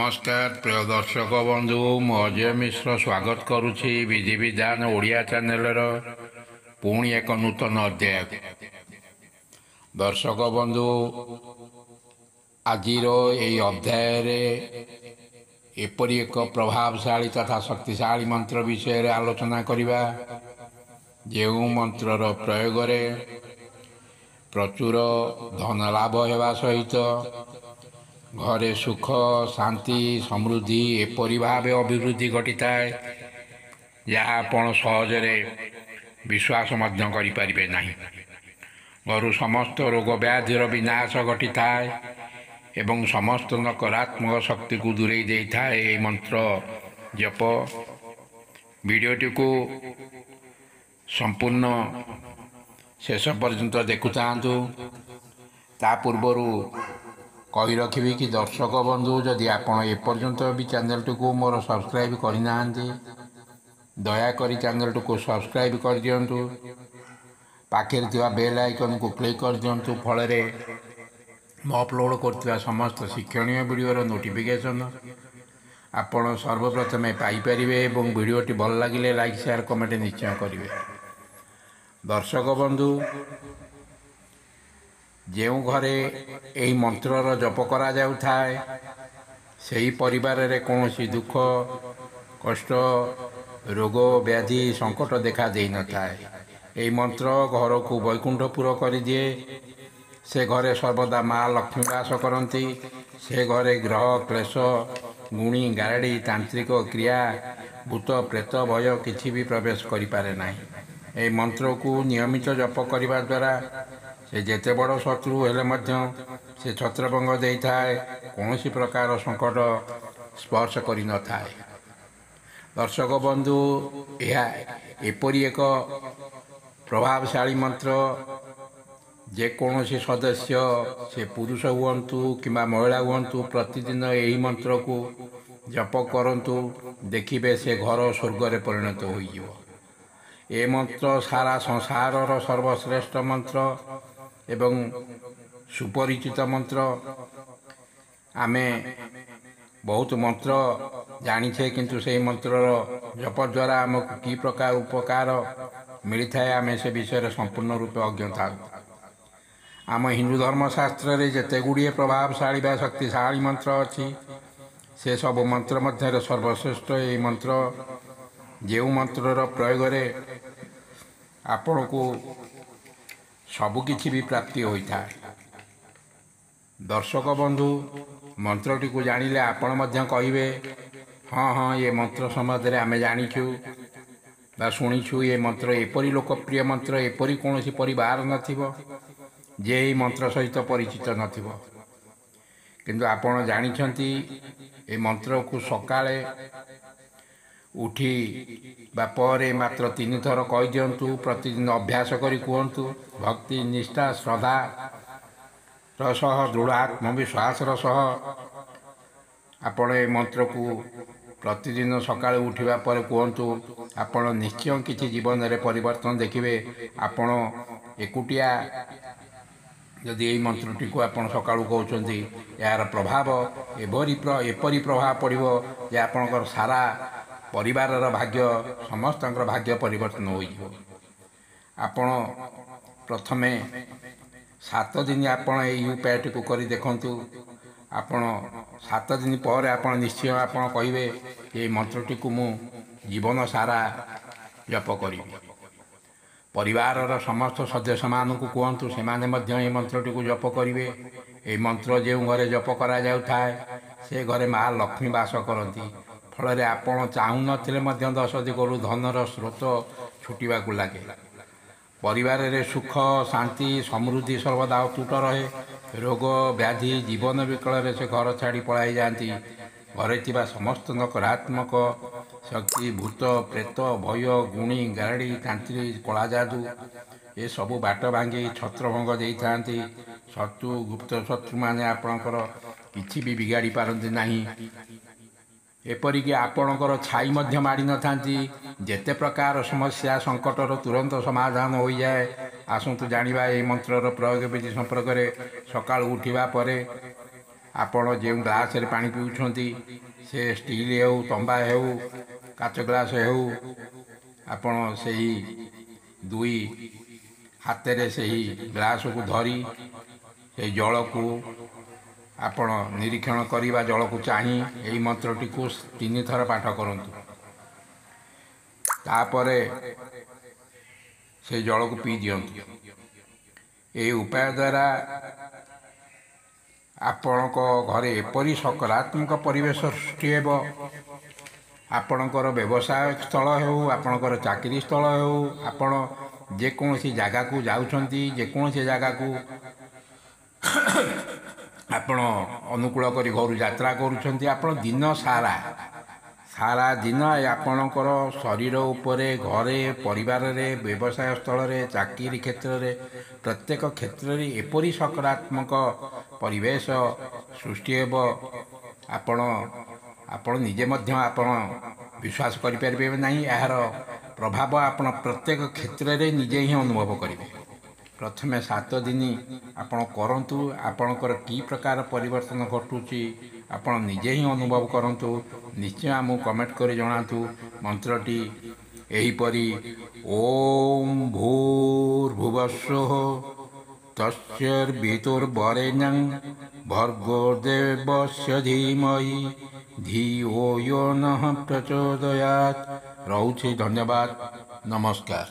नमस्कार प्रिय दर्शक बंधु मु अजय मिश्र स्वागत करुछि विधि विधान ओडिया चैनल पुणी एक नूतन अध्याय। दर्शक बंधु आजिर यही अध्याय एपरी एक प्रभावशाली तथा शक्तिशाली मंत्र विषय आलोचना करिबा जो मंत्रर प्रयोग प्रचुर धन लाभ होगा सहित घरे सुख शांति समृद्धि एपरी भाव अभिवृद्धि घटी थाए जहाँ आपण सहजरे विश्वास करें ना। घर समस्त रोग व्याधिर विनाश घटी थाए एवं समस्त नकारात्मक शक्ति को दूरे दे थाए ये मंत्र जप। वीडियोटी को संपूर्ण शेष पर्यंत देखु चाहतु। ता पूर्व कही रखी कि दर्शक बंधु जदि आपण एपर्यंत भी चैनल को मोर सब्सक्राइब करना दयाकोरी चैनल को सब्सक्राइब कर दिंतु। पाखे बेल आइकन को क्लिक कर दिंतु। फल मैं अपलोड कर समस्त शिक्षणीय वीडियोर नोटिफिकेशन आपण सर्वप्रथमे पाइपर और वीडियोटी भल लगे लाइक शेयर कमेंट निश्चय करेंगे। दर्शक बंधु जो घरे यही मंत्रर जप करा जाऊ थाए से परिवार रे कौन सी दुख कष्ट रोग व्याधि संकट देखा दे न थाए। यही मंत्र घर को वैकुंठपुर कर दिए। से घरे सर्वदा माँ लक्ष्मी वास करती। से घरे ग्रह क्लेश गुणी गारड़ी तांत्रिक क्रिया भूत प्रेत भय किसी भी प्रवेश करें ना। यही मंत्र को नियमित जप करने द्वारा से जेते बड़ शत्रु हेले मध्य से छत्रभंग दे थाए कौन सी प्रकार संकट स्पर्श कर न थाए। दर्शक बंधु यह एपरी एक प्रभावशाली मंत्र जेकोसी सदस्य से पुरुष हुंतु कि महिला हुंतु प्रतिदिन यही मंत्र को जप करंतु देखिबे से घर स्वर्ग परिणत हो। ये मंत्र सारा संसार सर्वश्रेष्ठ मंत्र एवं सुपरिचित मंत्र। आमे बहुत मंत्र जानिछे किंतु से मंत्र जप द्वारा आमको की प्रकार उपकार मिलता है आमे से विषय संपूर्ण रूप अज्ञ था। आम हिंदू धर्मशास्त्र रे जेते गुड़िए प्रभावशाली व शक्तिशाली मंत्र अच्छी से सब मंत्र मध्य सर्वश्रेष्ठ ये मंत्र जो मंत्रर प्रयोग आपण को सबकि भी प्राप्ति होता है। दर्शक बंधु मंत्रटी को जानिले आपण मध्य कहिबे हाँ हाँ ये मंत्र संबंध आमे जानिछु बा शुणीछु। ये मंत्र एपरी लोकप्रिय मंत्र एपरी कौन सी परिवार नथिबो जे यही मंत्र सहित परिचित नथिबो। किंतु आपण जानिछंती ये मंत्र को सकाळे उठी बापरे मात्र 3 थर कही दिंतु। प्रतिदिन अभ्यास करी कहतु। भक्ति निष्ठा श्रद्धा रसह दृढ़ आत्मविश्वास रसह आपण ए मंत्र को प्रतिदिन सकाळे उठिबा पर कहतु। आपण निश्चय किछि जीवन में परिवर्तन देखिबे। आपण एकुटिया यदि यही मंत्रटी को आपण सकाळू कहउछंती यार प्रभाव एपरी प्रभाव पड़िबो जे आपणकर सारा परिवार भाग्य समस्त भाग्य परिवर्तन हो। आपण प्रथमे 7 दिन आपण यही उपायटी को करी देखंतु। आपण 7 दिन पर आपण निश्चय आपण कहिबे ये मंत्रटी को मु जीवन सारा जप करी। परिवार समस्त सदस्य मान को कहतु से माने मंत्रटी को जप करेंगे। ये मंत्र जो घरे जप करा जाऊ थाए से घरे माँ लक्ष्मी वास करती। फल आपण चाहू नथिले 10 दिगरु धनर स्रोत छुटिबा को लगे। परिवार रे सुख शांति समृद्धि सर्वदा अतुट रहे। रोग व्याधि जीवन विकल से घर छाड़ी पलाई जाती। घरे थिबा समस्त नकारात्मक शक्ति भूत प्रेत भय गुणी गारड़ी तांत्रिक कला जादू ये सबू बाट भांगी छत्रभंग दे था। शत्रु गुप्त शत्रु माने आपणकर किछि भी बिगाड़ी पारती नहीं। एपरिकी आपणकर छाई मध्य माड़ी न थांती। जेते प्रकार समस्या संकटर तुरंत समाधान हो जाए। आसतु जानिबा ए मंत्रर प्रयोग विधि संपर्क में। सकाळ उठिबा परे ଆପଣ ଯେଉଁ ଗ୍ଲାସରେ ପାଣି ପିଉଛନ୍ତି ସେ ଷ୍ଟିଲ୍ ହେଉ ତମ୍ବା ହେଉ କାଚ ଗ୍ଲାସ୍ ହେଉ ଆପଣ ସେହି ଦୁଇ ହାତରେ ସେହି ଗ୍ଲାସକୁ ଧରି ସେହି ଜଳକୁ ଆପଣ ନିରୀକ୍ଷଣ କରିବା ଜଳକୁ ଚାହିଁ ଏହି ମନ୍ତ୍ରଟିକୁ 3 ଥର ପାଠ କରନ୍ତୁ। ତାପରେ ସେ ଜଳକୁ ପିଇ ଦିଅନ୍ତୁ। ଏହି ଉପାୟ ଦ୍ୱାରା ଆପଣଙ୍କ ଘରେ ଏପରି ସକାରାତ୍ମକ ପରିବେଶ ସୃଷ୍ଟି ହେବ, ଆପଣଙ୍କର ବ୍ୟବସାୟ ସ୍ଥଳ ହେଉ, ଆପଣଙ୍କର ଚାକିରି ସ୍ଥଳ ହେଉ, ଆପଣ ଯେକୌଣସି ଜାଗାକୁ ଯାଉଛନ୍ତି, ଯେକୌଣସି ଜାଗାକୁ ଆପଣ ଅନୁକୂଳ କରି ଘରୁ ଯାତ୍ରା କରୁଛନ୍ତି, ଆପଣ ଦିନ ସାରା ଦିନ ଆପଣଙ୍କର ଶରୀର ଉପରେ, ଘରେ, ପରିବାରରେ, ବ୍ୟବସାୟ ସ୍ଥଳରେ, ଚାକିରି କ୍ଷେତ୍ରରେ, ପ୍ରତ୍ୟେକ କ୍ଷେତ୍ରରେ ଏପରି ସକାରାତ୍ମକ ପରିବେଶ ସୃଷ୍ଟି ହେବ, ଆପଣ ନିଜେ ମଧ୍ୟ ଆପଣ ବିଶ୍ୱାସ କରିପାରିବେ ନାହିଁ। ଏହାର ପ୍ରଭାବ ଆପଣ ପ୍ରତ୍ୟେକ କ୍ଷେତ୍ରରେ ନିଜେ ହିଁ ଅନୁଭବ କରିବେ। ପ୍ରଥମେ 7 ଦିନ ଆପଣ କରନ୍ତୁ, ଆପଣଙ୍କର କି ପ୍ରକାର ପରିବର୍ତ୍ତନ ଘଟୁଛି ଆପଣ ନିଜେ ହିଁ ଅନୁଭବ କରନ୍ତୁ। ନିଶ୍ଚୟ ଆମକୁ କମେଣ୍ଟ କରି ଜଣାନ୍ତୁ। ମନ୍ତ୍ରଟି ଏହିପରି ଓମ୍ ଭୂର୍ଭୁବସ୍ୱଃ ତସ୍ମାବିତୁର୍ବରେଣ୍ୟଂ ଭର୍ଗୋ ଦେବସ୍ୟ ଧୀମହି ଧିୟୋ यो ନଃ ପ୍ରଚୋଦୟାତ୍। ରହୁଛି, ଧନ୍ୟବାଦ, ନମସ୍କାର।